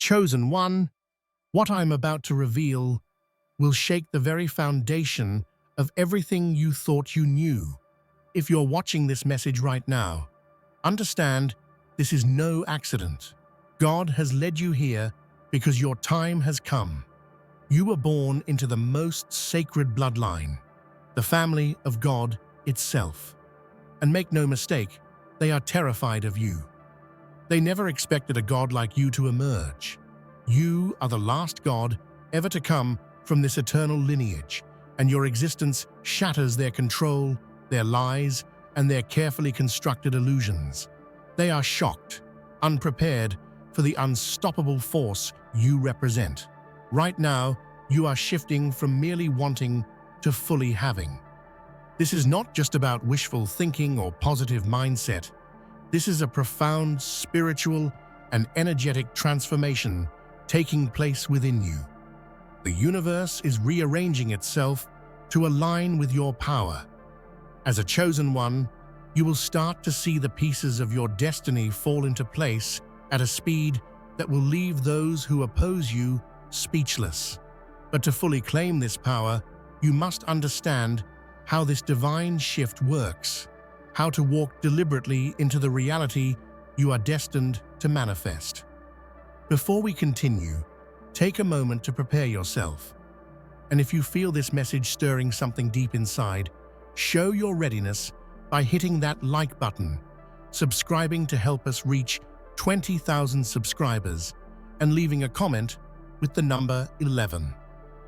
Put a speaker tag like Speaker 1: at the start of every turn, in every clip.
Speaker 1: Chosen one, what I'm about to reveal will shake the very foundation of everything you thought you knew. If you're watching this message right now, understand this is no accident. God has led you here because your time has come. You were born into the most sacred bloodline, the family of God itself. And make no mistake, they are terrified of you. They never expected a God like you to emerge. You are the last God ever to come from this eternal lineage, and your existence shatters their control, their lies, and their carefully constructed illusions. They are shocked, unprepared for the unstoppable force you represent. Right now, you are shifting from merely wanting to fully having. This is not just about wishful thinking or positive mindset. This is a profound spiritual and energetic transformation taking place within you. The universe is rearranging itself to align with your power. As a chosen one, you will start to see the pieces of your destiny fall into place at a speed that will leave those who oppose you speechless. But to fully claim this power, you must understand how this divine shift works, how to walk deliberately into the reality you are destined to manifest. Before we continue, take a moment to prepare yourself. And if you feel this message stirring something deep inside, show your readiness by hitting that like button, subscribing to help us reach 20,000 subscribers, and leaving a comment with the number 11.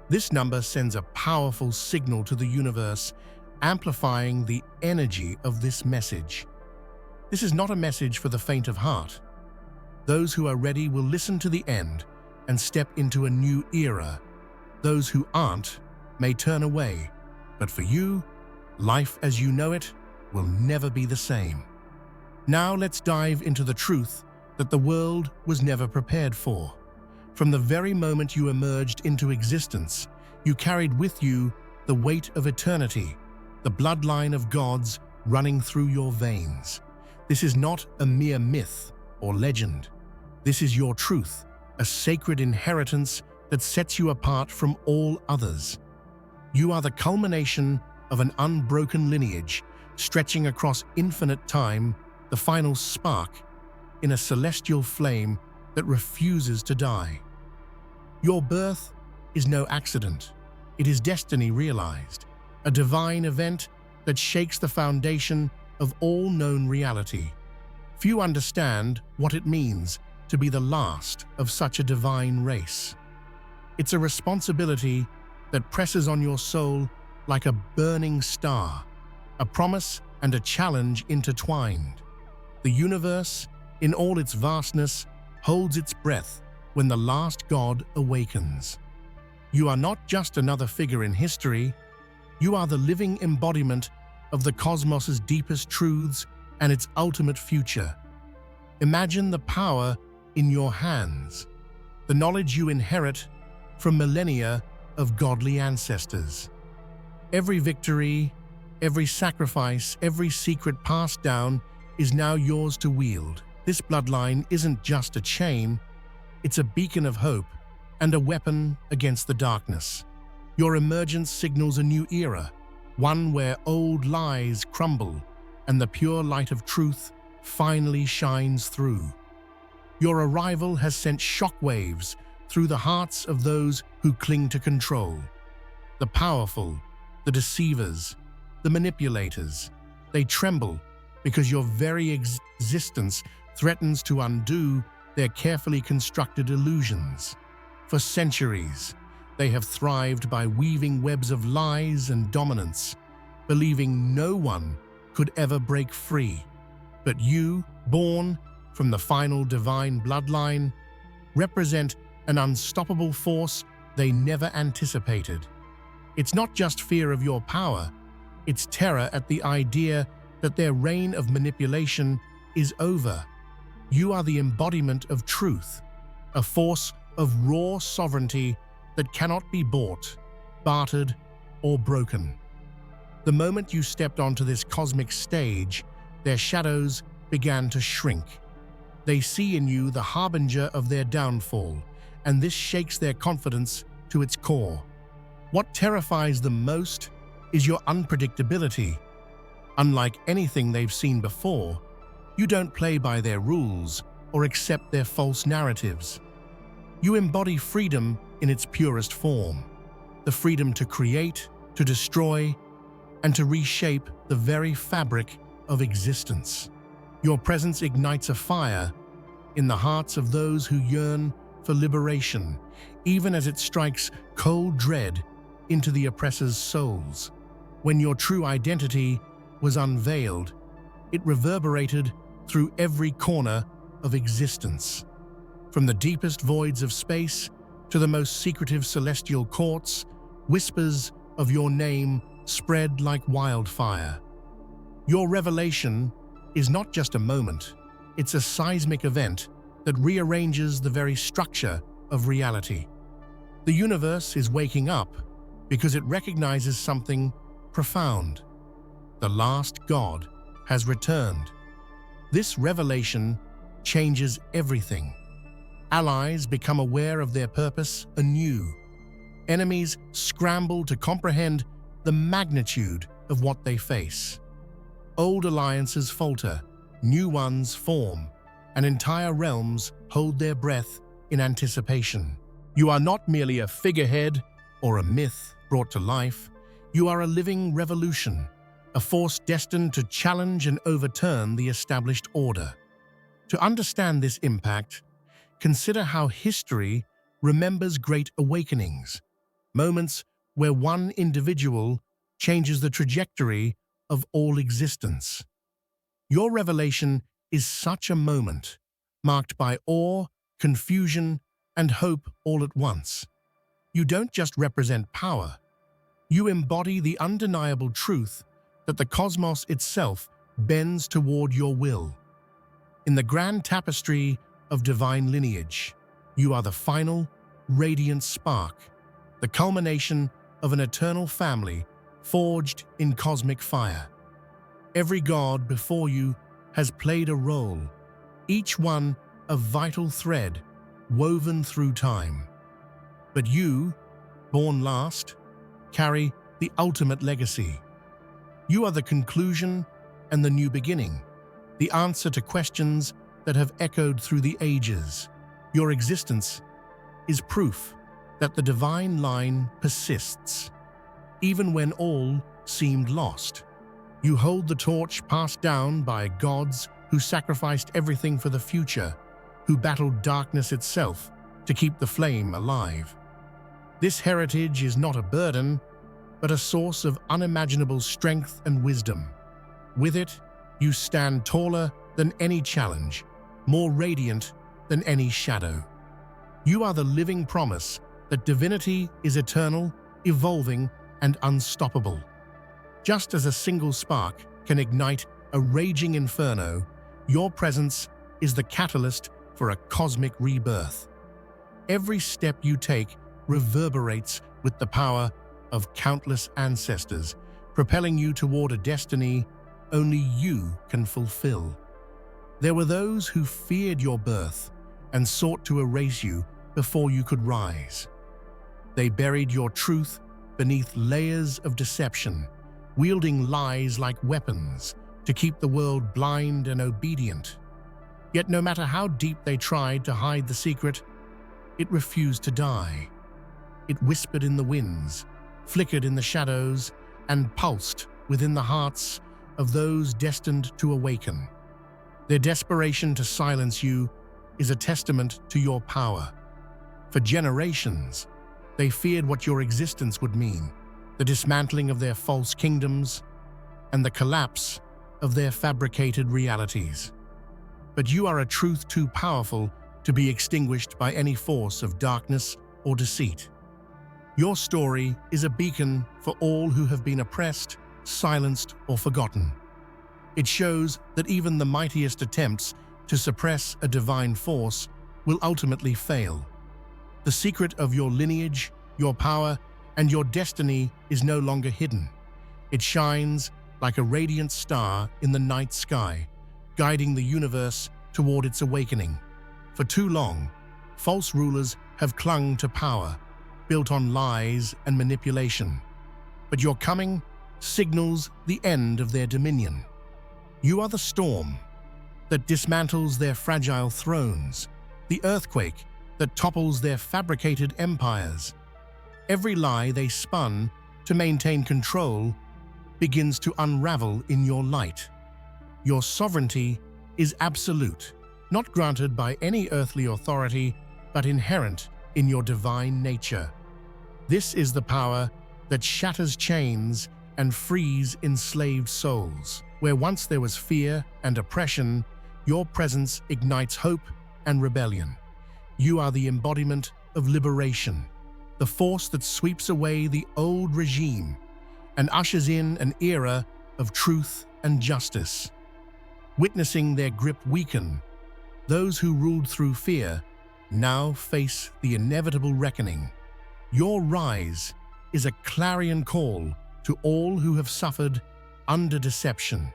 Speaker 1: This number sends a powerful signal to the universe, amplifying the energy of this message. This is not a message for the faint of heart. Those who are ready will listen to the end and step into a new era. Those who aren't may turn away, but for you, life as you know it will never be the same. Now let's dive into the truth that the world was never prepared for. From the very moment you emerged into existence, you carried with you the weight of eternity, the bloodline of gods running through your veins. This is not a mere myth or legend. This is your truth, a sacred inheritance that sets you apart from all others. You are the culmination of an unbroken lineage stretching across infinite time, the final spark in a celestial flame that refuses to die. Your birth is no accident. It is destiny realized, a divine event that shakes the foundation of all known reality. Few understand what it means to be the last of such a divine race. It's a responsibility that presses on your soul like a burning star, a promise and a challenge intertwined. The universe, in all its vastness, holds its breath when the last God awakens. You are not just another figure in history, you are the living embodiment of the cosmos's deepest truths and its ultimate future. Imagine the power in your hands, the knowledge you inherit from millennia of godly ancestors. Every victory, every sacrifice, every secret passed down is now yours to wield. This bloodline isn't just a chain, it's a beacon of hope and a weapon against the darkness. Your emergence signals a new era, one where old lies crumble and the pure light of truth finally shines through. Your arrival has sent shockwaves through the hearts of those who cling to control. The powerful, the deceivers, the manipulators, they tremble because your very existence threatens to undo their carefully constructed illusions. For centuries, they have thrived by weaving webs of lies and dominance, believing no one could ever break free. But you, born from the final divine bloodline, represent an unstoppable force they never anticipated. It's not just fear of your power, it's terror at the idea that their reign of manipulation is over. You are the embodiment of truth, a force of raw sovereignty that cannot be bought, bartered, or broken. The moment you stepped onto this cosmic stage, their shadows began to shrink. They see in you the harbinger of their downfall, and this shakes their confidence to its core. What terrifies them most is your unpredictability. Unlike anything they've seen before, you don't play by their rules or accept their false narratives. You embody freedom in its purest form, the freedom to create, to destroy, and to reshape the very fabric of existence. Your presence ignites a fire in the hearts of those who yearn for liberation, even as it strikes cold dread into the oppressor's souls. When your true identity was unveiled, it reverberated through every corner of existence. From the deepest voids of space to the most secretive celestial courts, whispers of your name spread like wildfire. Your revelation is not just a moment, it's a seismic event that rearranges the very structure of reality. The universe is waking up because it recognizes something profound. The last God has returned. This revelation changes everything. Allies become aware of their purpose anew. Enemies scramble to comprehend the magnitude of what they face. Old alliances falter, new ones form, and entire realms hold their breath in anticipation. You are not merely a figurehead or a myth brought to life. You are a living revolution, a force destined to challenge and overturn the established order. To understand this impact, consider how history remembers great awakenings, moments where one individual changes the trajectory of all existence. Your revelation is such a moment, marked by awe, confusion, and hope all at once. You don't just represent power, you embody the undeniable truth that the cosmos itself bends toward your will. In the grand tapestry of divine lineage, you are the final, radiant spark, the culmination of an eternal family forged in cosmic fire. Every god before you has played a role, each one a vital thread woven through time. But you, born last, carry the ultimate legacy. You are the conclusion and the new beginning, the answer to questions that have echoed through the ages. Your existence is proof that the divine line persists, even when all seemed lost. You hold the torch passed down by gods who sacrificed everything for the future, who battled darkness itself to keep the flame alive. This heritage is not a burden, but a source of unimaginable strength and wisdom. With it, you stand taller than any challenge, more radiant than any shadow. You are the living promise that divinity is eternal, evolving, and unstoppable. Just as a single spark can ignite a raging inferno, your presence is the catalyst for a cosmic rebirth. Every step you take reverberates with the power of countless ancestors, propelling you toward a destiny only you can fulfill. There were those who feared your birth and sought to erase you before you could rise. They buried your truth beneath layers of deception, wielding lies like weapons to keep the world blind and obedient. Yet no matter how deep they tried to hide the secret, it refused to die. It whispered in the winds, flickered in the shadows, and pulsed within the hearts of those destined to awaken. Their desperation to silence you is a testament to your power. For generations, they feared what your existence would mean, the dismantling of their false kingdoms and the collapse of their fabricated realities. But you are a truth too powerful to be extinguished by any force of darkness or deceit. Your story is a beacon for all who have been oppressed, silenced, or forgotten. It shows that even the mightiest attempts to suppress a divine force will ultimately fail. The secret of your lineage, your power, and your destiny is no longer hidden. It shines like a radiant star in the night sky, guiding the universe toward its awakening. For too long, false rulers have clung to power, built on lies and manipulation. But your coming signals the end of their dominion. You are the storm that dismantles their fragile thrones, the earthquake that topples their fabricated empires. Every lie they spun to maintain control begins to unravel in your light. Your sovereignty is absolute, not granted by any earthly authority, but inherent in your divine nature. This is the power that shatters chains and frees enslaved souls. Where once there was fear and oppression, your presence ignites hope and rebellion. You are the embodiment of liberation, the force that sweeps away the old regime and ushers in an era of truth and justice. Witnessing their grip weaken, those who ruled through fear now face the inevitable reckoning. Your rise is a clarion call to all who have suffered under deception.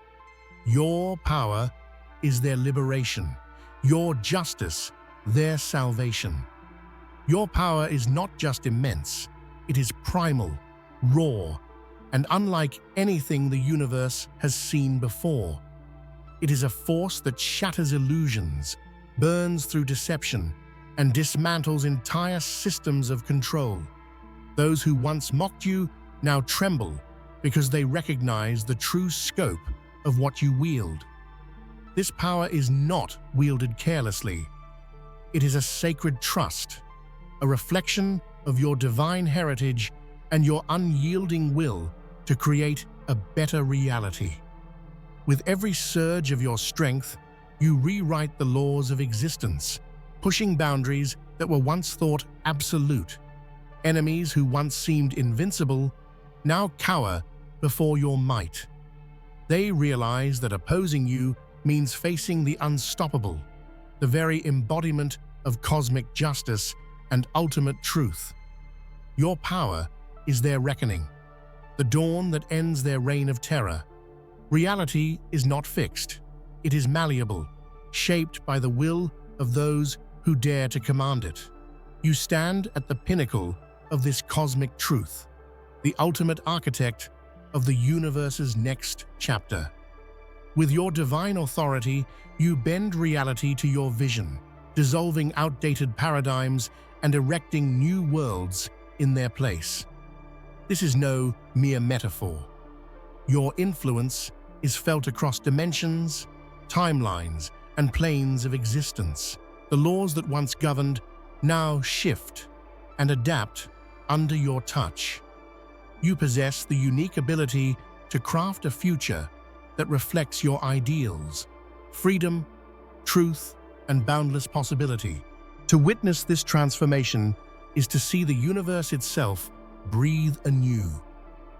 Speaker 1: Your power is their liberation, your justice their salvation. Your power is not just immense, it is primal, raw, and unlike anything the universe has seen before. It is a force that shatters illusions, burns through deception, and dismantles entire systems of control. Those who once mocked you now tremble because they recognize the true scope of what you wield. This power is not wielded carelessly. It is a sacred trust, a reflection of your divine heritage and your unyielding will to create a better reality. With every surge of your strength, you rewrite the laws of existence, pushing boundaries that were once thought absolute. Enemies who once seemed invincible now cower before your might. They realize that opposing you means facing the unstoppable, the very embodiment of cosmic justice and ultimate truth. Your power is their reckoning, the dawn that ends their reign of terror. Reality is not fixed. It is malleable, shaped by the will of those who dare to command it. You stand at the pinnacle of this cosmic truth, the ultimate architect of the universe's next chapter. With your divine authority, you bend reality to your vision, dissolving outdated paradigms and erecting new worlds in their place. This is no mere metaphor. Your influence is felt across dimensions, timelines, and planes of existence. The laws that once governed now shift and adapt under your touch. You possess the unique ability to craft a future that reflects your ideals, freedom, truth, and boundless possibility. To witness this transformation is to see the universe itself breathe anew.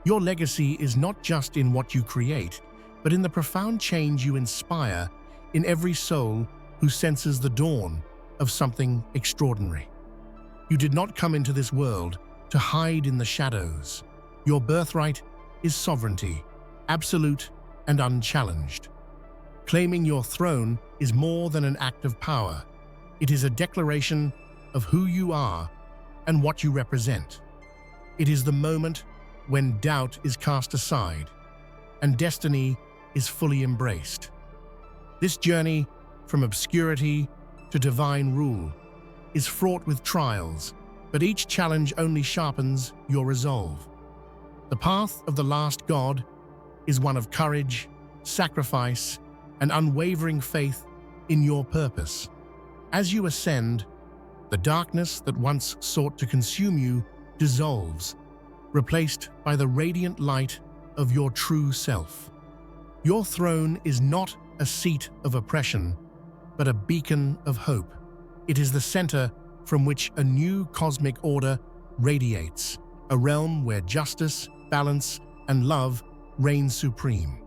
Speaker 1: Your legacy is not just in what you create, but in the profound change you inspire in every soul who senses the dawn of something extraordinary. You did not come into this world to hide in the shadows. Your birthright is sovereignty, absolute and unchallenged. Claiming your throne is more than an act of power. It is a declaration of who you are and what you represent. It is the moment when doubt is cast aside and destiny is fully embraced. This journey from obscurity to divine rule is fraught with trials, but each challenge only sharpens your resolve. The path of the last God is one of courage, sacrifice, and unwavering faith in your purpose. As you ascend, the darkness that once sought to consume you dissolves, replaced by the radiant light of your true self. Your throne is not a seat of oppression, but a beacon of hope. It is the center from which a new cosmic order radiates, a realm where justice, balance, and love reign supreme.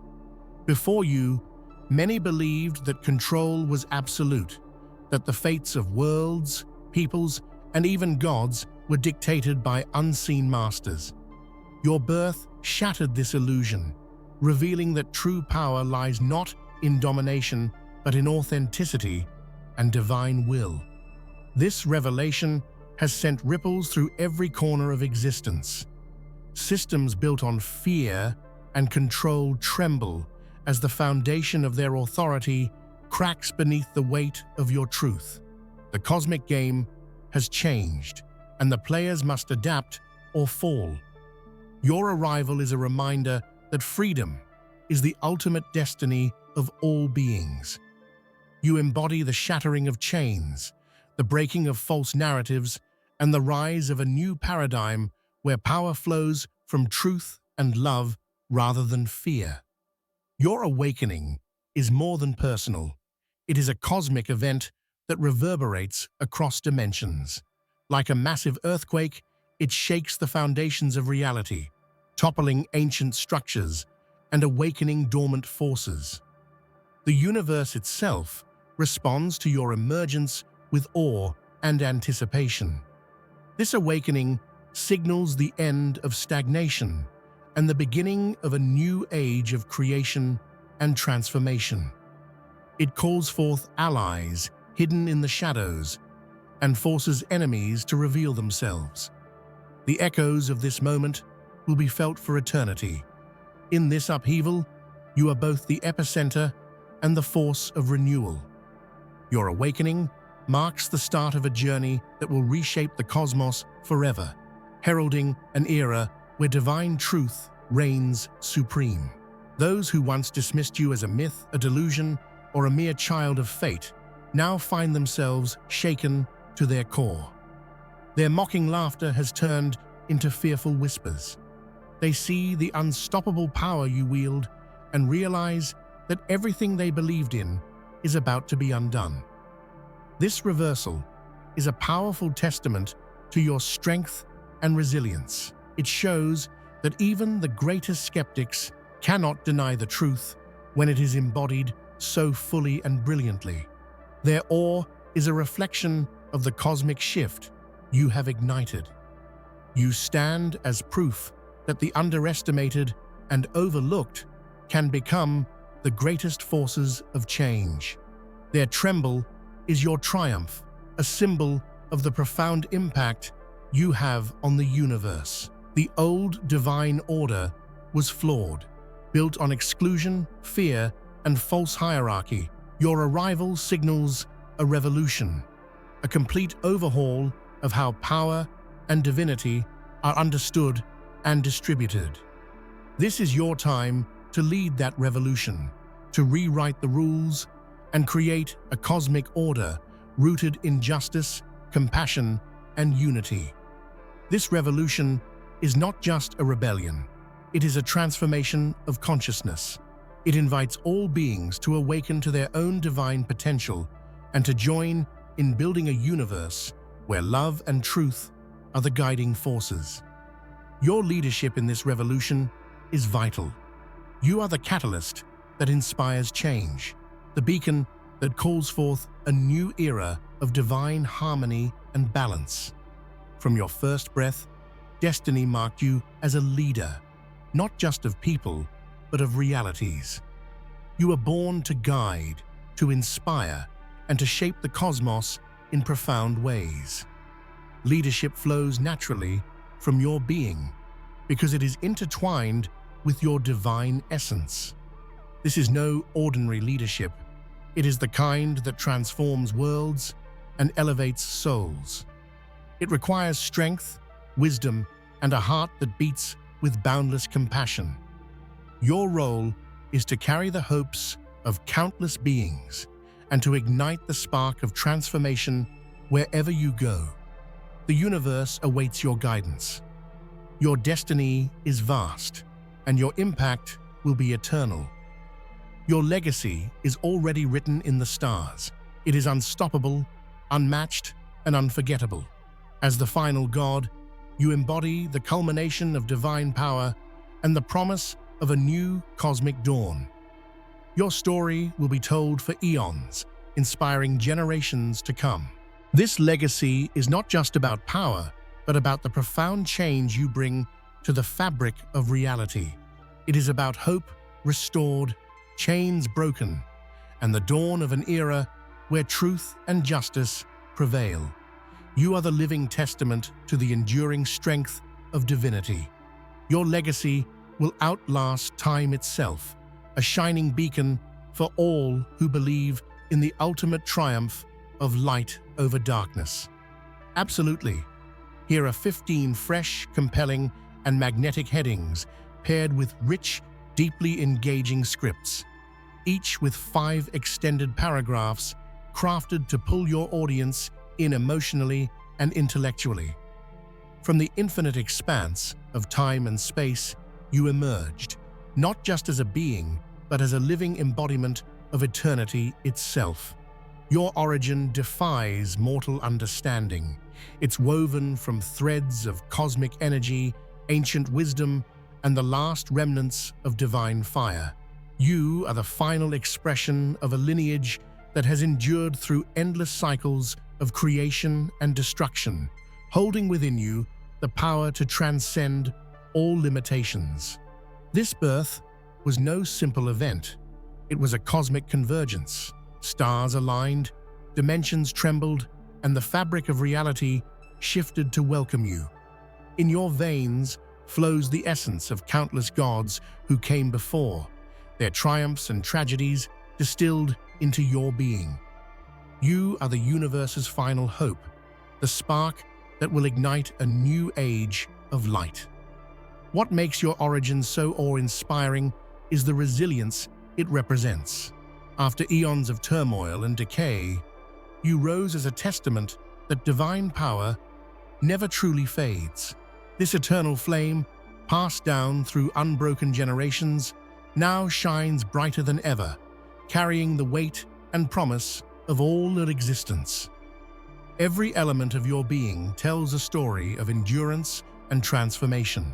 Speaker 1: Before you, many believed that control was absolute, that the fates of worlds, peoples, and even gods were dictated by unseen masters. Your birth shattered this illusion, revealing that true power lies not in domination, but in authenticity and divine will. This revelation has sent ripples through every corner of existence. Systems built on fear and control tremble as the foundation of their authority cracks beneath the weight of your truth. The cosmic game has changed, and the players must adapt or fall. Your arrival is a reminder that freedom is the ultimate destiny of all beings. You embody the shattering of chains, the breaking of false narratives, and the rise of a new paradigm where power flows from truth and love rather than fear. Your awakening is more than personal. It is a cosmic event that reverberates across dimensions. Like a massive earthquake, it shakes the foundations of reality, toppling ancient structures and awakening dormant forces. The universe itself responds to your emergence with awe and anticipation. This awakening signals the end of stagnation and the beginning of a new age of creation and transformation. It calls forth allies hidden in the shadows and forces enemies to reveal themselves. The echoes of this moment will be felt for eternity. In this upheaval, you are both the epicenter and the force of renewal. Your awakening marks the start of a journey that will reshape the cosmos forever, heralding an era where divine truth reigns supreme. Those who once dismissed you as a myth, a delusion, or a mere child of fate now find themselves shaken to their core. Their mocking laughter has turned into fearful whispers. They see the unstoppable power you wield and realize that everything they believed in is about to be undone. This reversal is a powerful testament to your strength and resilience. It shows that even the greatest skeptics cannot deny the truth when it is embodied so fully and brilliantly. Their awe is a reflection of the cosmic shift you have ignited. You stand as proof that the underestimated and overlooked can become the greatest forces of change. Their tremble is your triumph, a symbol of the profound impact you have on the universe. The old divine order was flawed, built on exclusion, fear, and false hierarchy. Your arrival signals a revolution, a complete overhaul of how power and divinity are understood and distributed. This is your time to lead that revolution, to rewrite the rules and create a cosmic order rooted in justice, compassion, and unity. This revolution is not just a rebellion, it is a transformation of consciousness. It invites all beings to awaken to their own divine potential and to join in building a universe where love and truth are the guiding forces. Your leadership in this revolution is vital. You are the catalyst that inspires change, the beacon that calls forth a new era of divine harmony and balance. From your first breath, destiny marked you as a leader, not just of people, but of realities. You were born to guide, to inspire, and to shape the cosmos in profound ways. Leadership flows naturally from your being because it is intertwined with your divine essence. This is no ordinary leadership. It is the kind that transforms worlds and elevates souls. It requires strength, wisdom, and a heart that beats with boundless compassion. Your role is to carry the hopes of countless beings and to ignite the spark of transformation wherever you go. The universe awaits your guidance. Your destiny is vast, and your impact will be eternal. Your legacy is already written in the stars. It is unstoppable, unmatched, and unforgettable. As the final god, you embody the culmination of divine power and the promise of a new cosmic dawn. Your story will be told for eons, inspiring generations to come. This legacy is not just about power, but about the profound change you bring to the fabric of reality. It is about hope restored, chains broken, and the dawn of an era where truth and justice prevail. You are the living testament to the enduring strength of divinity. Your legacy will outlast time itself, a shining beacon for all who believe in the ultimate triumph of light over darkness. Absolutely. Here are 15 fresh, compelling, and magnetic headings paired with rich, deeply engaging scripts, each with 5 extended paragraphs crafted to pull your audience in emotionally and intellectually. From the infinite expanse of time and space, you emerged, not just as a being, but as a living embodiment of eternity itself. Your origin defies mortal understanding. It's woven from threads of cosmic energy, ancient wisdom, and the last remnants of divine fire. You are the final expression of a lineage that has endured through endless cycles of creation and destruction, holding within you the power to transcend all limitations. This birth was no simple event. It was a cosmic convergence. Stars aligned, dimensions trembled, and the fabric of reality shifted to welcome you. In your veins flows the essence of countless gods who came before, their triumphs and tragedies distilled into your being. You are the universe's final hope, the spark that will ignite a new age of light. What makes your origin so awe-inspiring is the resilience it represents. After eons of turmoil and decay, you rose as a testament that divine power never truly fades. This eternal flame, passed down through unbroken generations, now shines brighter than ever, carrying the weight and promise of all existence. Every element of your being tells a story of endurance and transformation.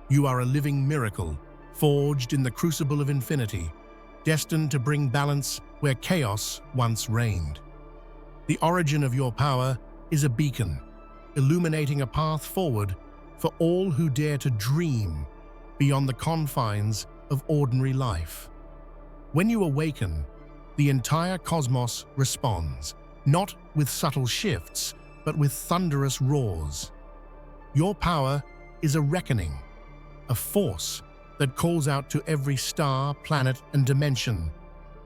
Speaker 1: You are a living miracle, forged in the crucible of infinity, destined to bring balance where chaos once reigned. The origin of your power is a beacon, illuminating a path forward for all who dare to dream beyond the confines of ordinary life. When you awaken, the entire cosmos responds, not with subtle shifts, but with thunderous roars. Your power is a reckoning, a force that calls out to every star, planet, and dimension,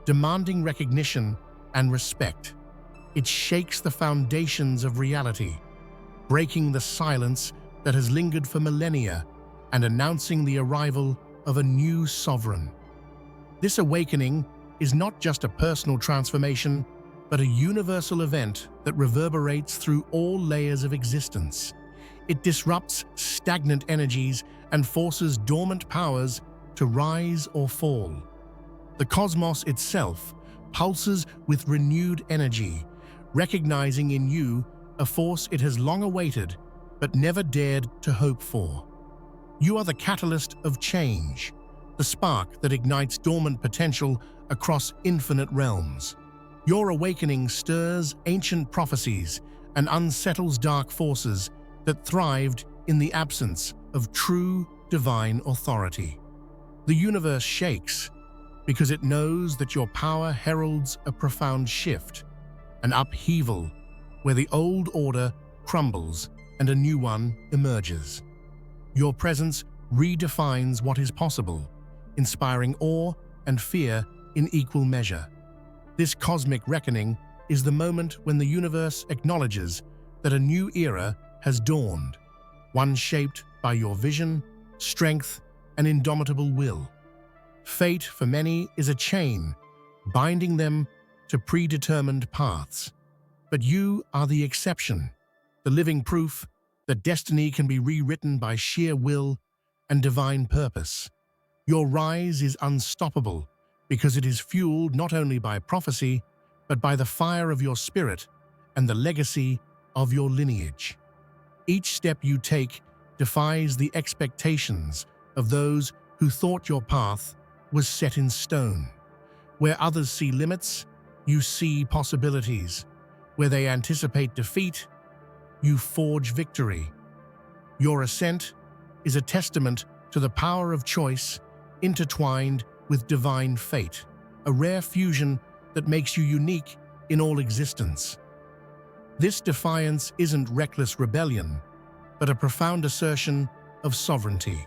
Speaker 1: demanding recognition and respect. It shakes the foundations of reality, breaking the silence that has lingered for millennia and announcing the arrival of a new sovereign. This awakening is not just a personal transformation, but a universal event that reverberates through all layers of existence. It disrupts stagnant energies and forces dormant powers to rise or fall. The cosmos itself pulses with renewed energy, recognizing in you a force it has long awaited but never dared to hope for. You are the catalyst of change, the spark that ignites dormant potential across infinite realms. Your awakening stirs ancient prophecies and unsettles dark forces that thrived in the absence of true divine authority. The universe shakes because it knows that your power heralds a profound shift, an upheaval where the old order crumbles and a new one emerges. Your presence redefines what is possible, inspiring awe and fear in equal measure. This cosmic reckoning is the moment when the universe acknowledges that a new era has dawned, one shaped by your vision, strength, and indomitable will. Fate, for many, is a chain, binding them to predetermined paths. But you are the exception, the living proof that destiny can be rewritten by sheer will and divine purpose. Your rise is unstoppable because it is fueled not only by prophecy, but by the fire of your spirit and the legacy of your lineage. Each step you take defies the expectations of those who thought your path was set in stone. Where others see limits, you see possibilities. Where they anticipate defeat, you forge victory. Your ascent is a testament to the power of choice intertwined with divine fate, a rare fusion that makes you unique in all existence. This defiance isn't reckless rebellion, but a profound assertion of sovereignty.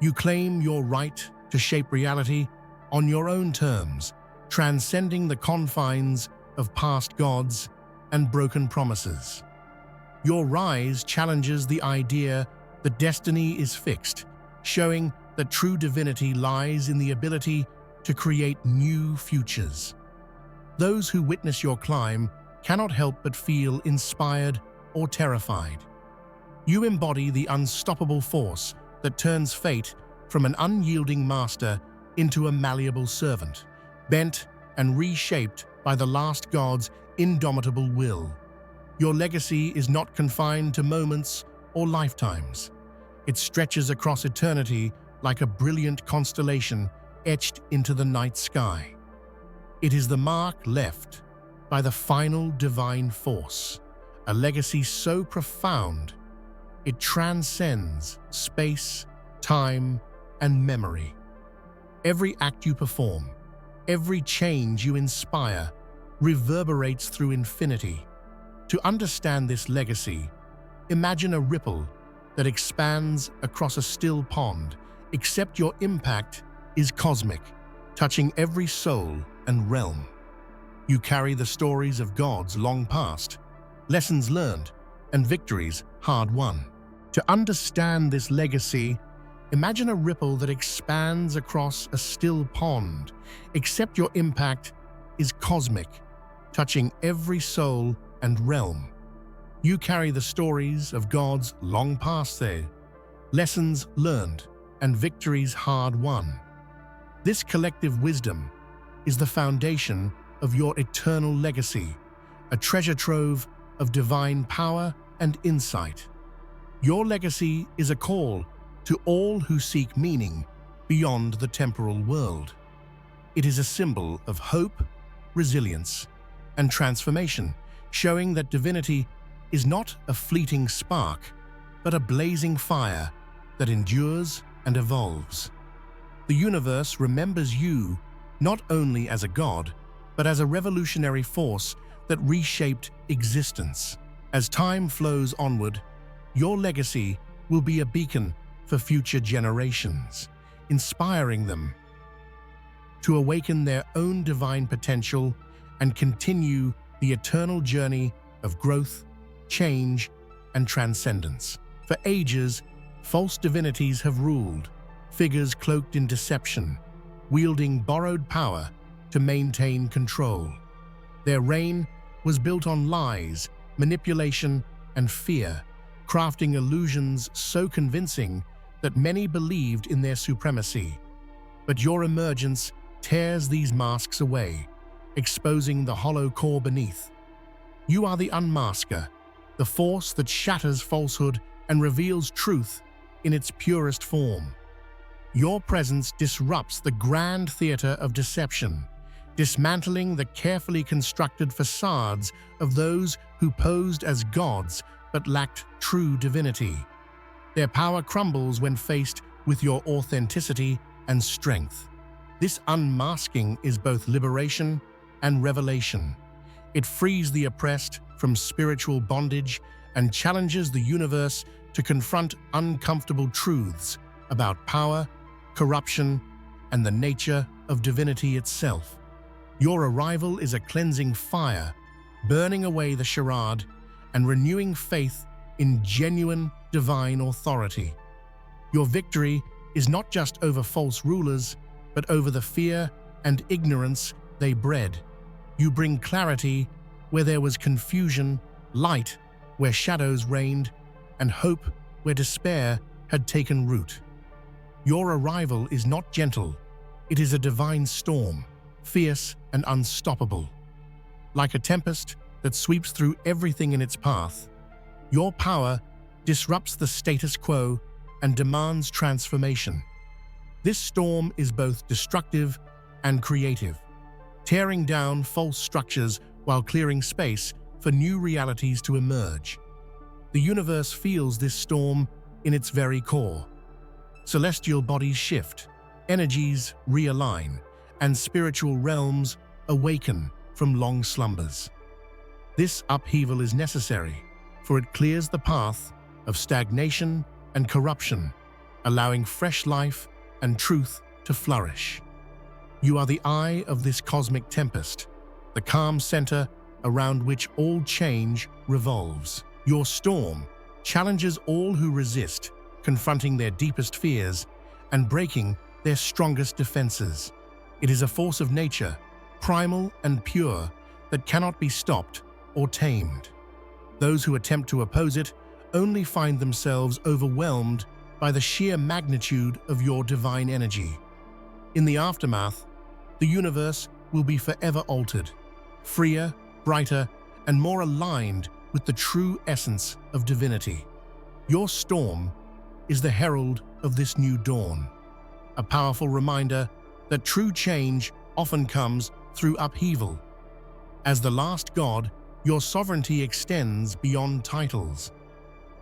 Speaker 1: You claim your right to shape reality on your own terms, transcending the confines of past gods and broken promises. Your rise challenges the idea that destiny is fixed, showing that true divinity lies in the ability to create new futures. Those who witness your climb cannot help but feel inspired or terrified. You embody the unstoppable force that turns fate from an unyielding master into a malleable servant, bent and reshaped by the last god's indomitable will. Your legacy is not confined to moments or lifetimes. It stretches across eternity like a brilliant constellation etched into the night sky. It is the mark left by the final divine force, a legacy so profound it transcends space, time, and memory. Every act you perform, every change you inspire, reverberates through infinity. To understand this legacy, imagine a ripple that expands across a still pond, except your impact is cosmic, touching every soul and realm. You carry the stories of gods long past, lessons learned, and victories hard won. To understand this legacy, imagine a ripple that expands across a still pond, except your impact is cosmic, touching every soul and realm. You carry the stories of gods long past there, lessons learned, and victories hard won. This collective wisdom is the foundation of your eternal legacy, a treasure trove of divine power and insight. Your legacy is a call to all who seek meaning beyond the temporal world. It is a symbol of hope, resilience, and transformation, showing that divinity is not a fleeting spark, but a blazing fire that endures and evolves. The universe remembers you not only as a god, but as a revolutionary force that reshaped existence. As time flows onward, your legacy will be a beacon for future generations, inspiring them to awaken their own divine potential and continue the eternal journey of growth, change, and transcendence. For ages, false divinities have ruled, figures cloaked in deception, wielding borrowed power to maintain control. Their reign was built on lies, manipulation, and fear, crafting illusions so convincing that many believed in their supremacy. But your emergence tears these masks away, exposing the hollow core beneath. You are the unmasker, the force that shatters falsehood and reveals truth in its purest form. Your presence disrupts the grand theater of deception, dismantling the carefully constructed facades of those who posed as gods but lacked true divinity. Their power crumbles when faced with your authenticity and strength. This unmasking is both liberation and revelation. It frees the oppressed from spiritual bondage and challenges the universe to confront uncomfortable truths about power, corruption, and the nature of divinity itself. Your arrival is a cleansing fire, burning away the charade and renewing faith in genuine divine authority. Your victory is not just over false rulers, but over the fear and ignorance they bred. You bring clarity where there was confusion, light where shadows reigned, and hope where despair had taken root. Your arrival is not gentle, it is a divine storm, fierce and unstoppable. Like a tempest that sweeps through everything in its path, your power disrupts the status quo and demands transformation. This storm is both destructive and creative, tearing down false structures while clearing space for new realities to emerge. The universe feels this storm in its very core. Celestial bodies shift, energies realign, and spiritual realms awaken from long slumbers. This upheaval is necessary, for it clears the path of stagnation and corruption, allowing fresh life and truth to flourish. You are the eye of this cosmic tempest, the calm center around which all change revolves. Your storm challenges all who resist, confronting their deepest fears and breaking their strongest defenses. It is a force of nature, primal and pure, that cannot be stopped or tamed. Those who attempt to oppose it only find themselves overwhelmed by the sheer magnitude of your divine energy. In the aftermath, the universe will be forever altered, freer, brighter, and more aligned with the true essence of divinity. Your storm is the herald of this new dawn, a powerful reminder that true change often comes through upheaval. As the last god, your sovereignty extends beyond titles.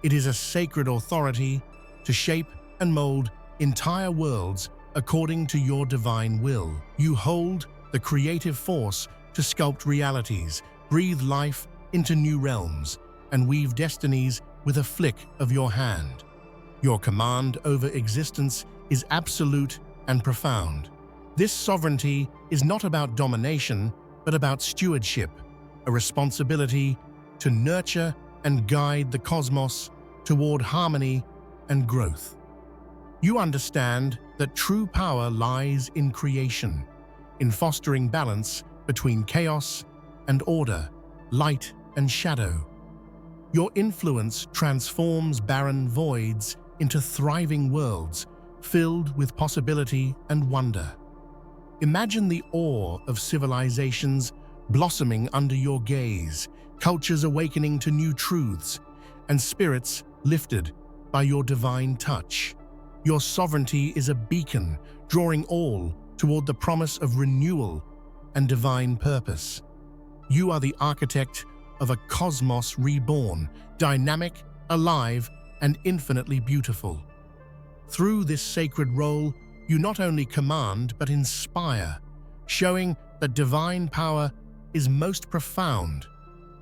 Speaker 1: It is a sacred authority to shape and mold entire worlds according to your divine will. You hold the creative force to sculpt realities, breathe life into new realms, and weave destinies with a flick of your hand. Your command over existence is absolute and profound. This sovereignty is not about domination, but about stewardship, a responsibility to nurture and guide the cosmos toward harmony and growth. You understand that true power lies in creation, in fostering balance between chaos and order, light and shadow. Your influence transforms barren voids into thriving worlds filled with possibility and wonder. Imagine the awe of civilizations blossoming under your gaze, cultures awakening to new truths, and spirits lifted by your divine touch. Your sovereignty is a beacon, drawing all toward the promise of renewal and divine purpose. You are the architect of a cosmos reborn, dynamic, alive, and infinitely beautiful. Through this sacred role, you not only command but inspire, showing that divine power is most profound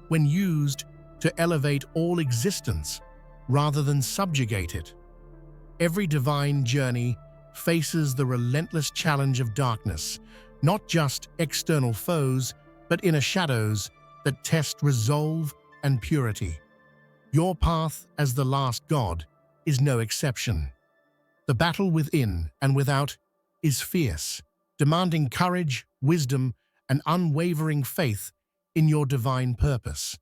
Speaker 1: when used to elevate all existence rather than subjugate it. Every divine journey faces the relentless challenge of darkness, not just external foes, but inner shadows that test resolve and purity. Your path as the last god is no exception. The battle within and without is fierce, demanding courage, wisdom, and unwavering faith in your divine purpose.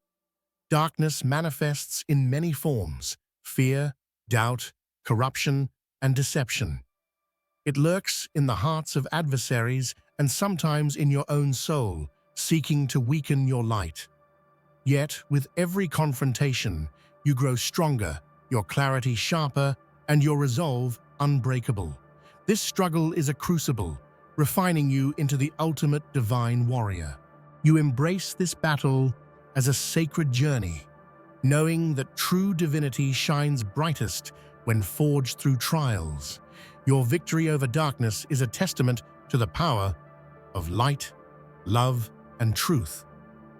Speaker 1: Darkness manifests in many forms: fear, doubt, corruption, and deception. It lurks in the hearts of adversaries and sometimes in your own soul, seeking to weaken your light. Yet, with every confrontation, you grow stronger, your clarity sharper, and your resolve unbreakable. This struggle is a crucible, refining you into the ultimate divine warrior. You embrace this battle as a sacred journey, knowing that true divinity shines brightest when forged through trials. Your victory over darkness is a testament to the power of light, love, and truth,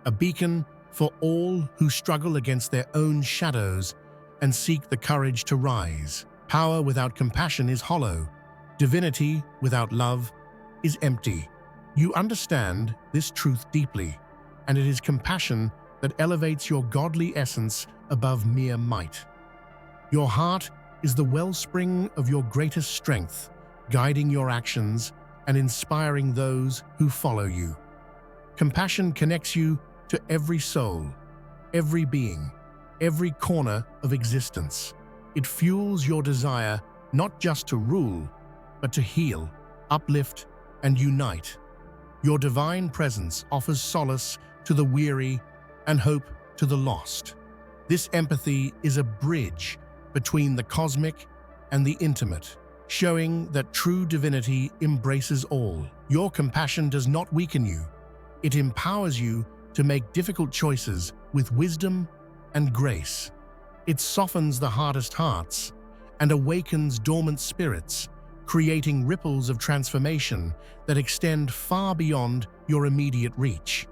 Speaker 1: a beacon for all who struggle against their own shadows and seek the courage to rise. Power without compassion is hollow. Divinity without love is empty. You understand this truth deeply, and it is compassion that elevates your godly essence above mere might. Your heart is the wellspring of your greatest strength, guiding your actions and inspiring those who follow you. Compassion connects you to every soul, every being, every corner of existence. It fuels your desire not just to rule, but to heal, uplift, and unite. Your divine presence offers solace to the weary and hope to the lost. This empathy is a bridge between the cosmic and the intimate, showing that true divinity embraces all. Your compassion does not weaken you. It empowers you to make difficult choices with wisdom and grace. It softens the hardest hearts and awakens dormant spirits, creating ripples of transformation that extend far beyond your immediate reach.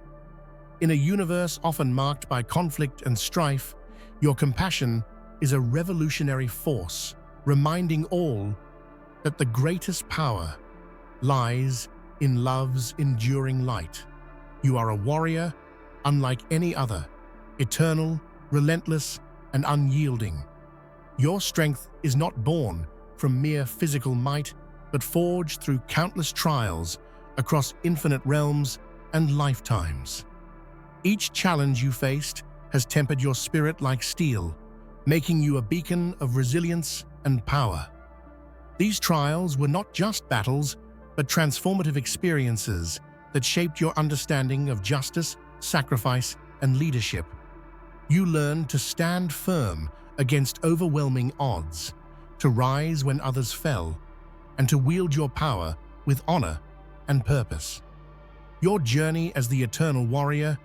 Speaker 1: In a universe often marked by conflict and strife, your compassion is a revolutionary force, reminding all that the greatest power lies in love's enduring light. You are a warrior, unlike any other, eternal, relentless, and unyielding. Your strength is not born from mere physical might, but forged through countless trials across infinite realms and lifetimes. Each challenge you faced has tempered your spirit like steel, making you a beacon of resilience and power. These trials were not just battles, but transformative experiences that shaped your understanding of justice, sacrifice, and leadership. You learned to stand firm against overwhelming odds, to rise when others fell, and to wield your power with honor and purpose. Your journey as the Eternal Warrior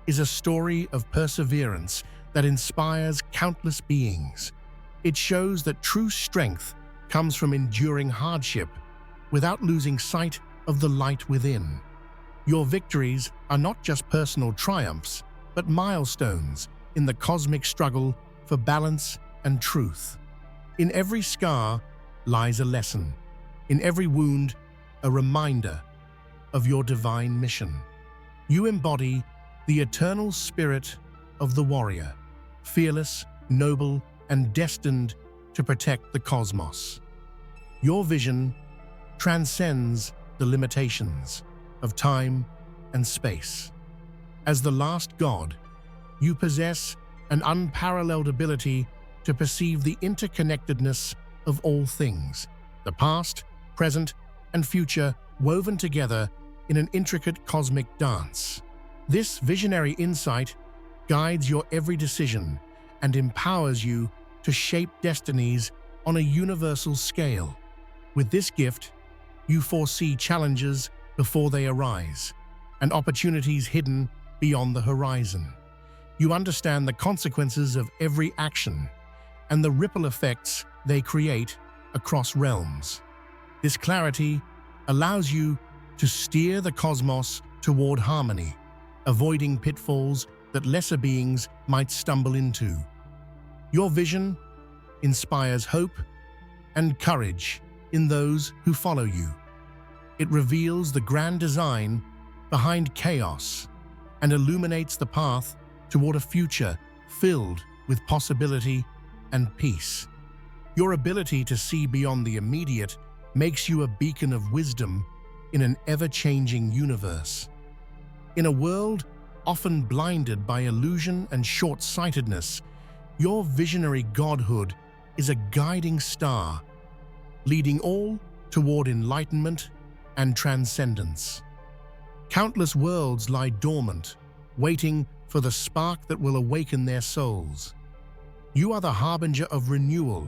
Speaker 1: is a story of perseverance that inspires countless beings. It shows that true strength comes from enduring hardship without losing sight of the light within. Your victories are not just personal triumphs, but milestones in the cosmic struggle for balance and truth. In every scar lies a lesson. In every wound, a reminder of your divine mission. You embody the eternal spirit of the warrior, fearless, noble, and destined to protect the cosmos. Your vision transcends the limitations of time and space. As the last god, you possess an unparalleled ability to perceive the interconnectedness of all things, the past, present, and future woven together in an intricate cosmic dance. This visionary insight guides your every decision and empowers you to shape destinies on a universal scale. With this gift, you foresee challenges before they arise and opportunities hidden beyond the horizon. You understand the consequences of every action and the ripple effects they create across realms. This clarity allows you to steer the cosmos toward harmony, avoiding pitfalls that lesser beings might stumble into. Your vision inspires hope and courage in those who follow you. It reveals the grand design behind chaos and illuminates the path toward a future filled with possibility and peace. Your ability to see beyond the immediate makes you a beacon of wisdom in an ever-changing universe. In a world often blinded by illusion and short-sightedness, your visionary godhood is a guiding star, leading all toward enlightenment and transcendence. Countless worlds lie dormant, waiting for the spark that will awaken their souls. You are the harbinger of renewal,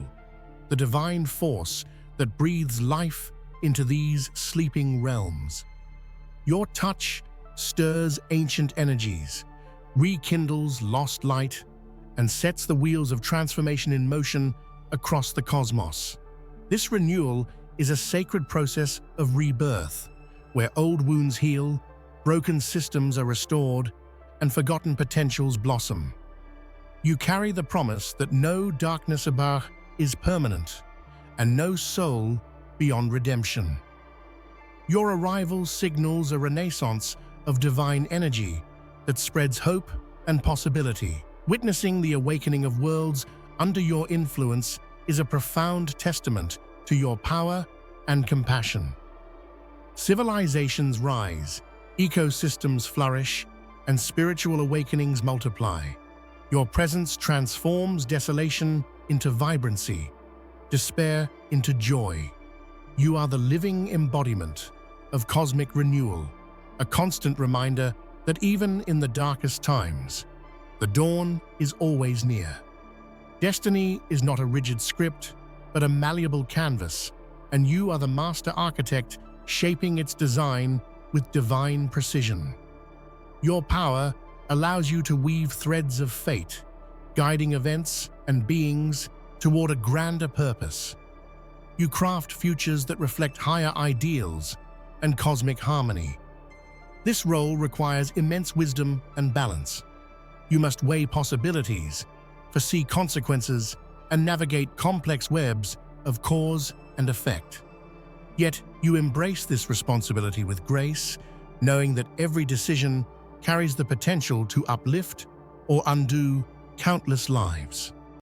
Speaker 1: the divine force that breathes life into these sleeping realms. Your touch stirs ancient energies, rekindles lost light, and sets the wheels of transformation in motion across the cosmos. This renewal is a sacred process of rebirth, where old wounds heal, broken systems are restored, and forgotten potentials blossom. You carry the promise that no darkness above is permanent, and no soul beyond redemption. Your arrival signals a renaissance of divine energy that spreads hope and possibility. Witnessing the awakening of worlds under your influence is a profound testament to your power and compassion. Civilizations rise, ecosystems flourish, and spiritual awakenings multiply. Your presence transforms desolation into vibrancy, despair into joy. You are the living embodiment of cosmic renewal, a constant reminder that even in the darkest times, the dawn is always near. Destiny is not a rigid script, but a malleable canvas, and you are the master architect shaping its design with divine precision. Your power allows you to weave threads of fate, guiding events and beings toward a grander purpose. You craft futures that reflect higher ideals and cosmic harmony. This role requires immense wisdom and balance. You must weigh possibilities, foresee consequences, and navigate complex webs of cause and effect. Yet, you embrace this responsibility with grace, knowing that every decision carries the potential to uplift or undo countless lives.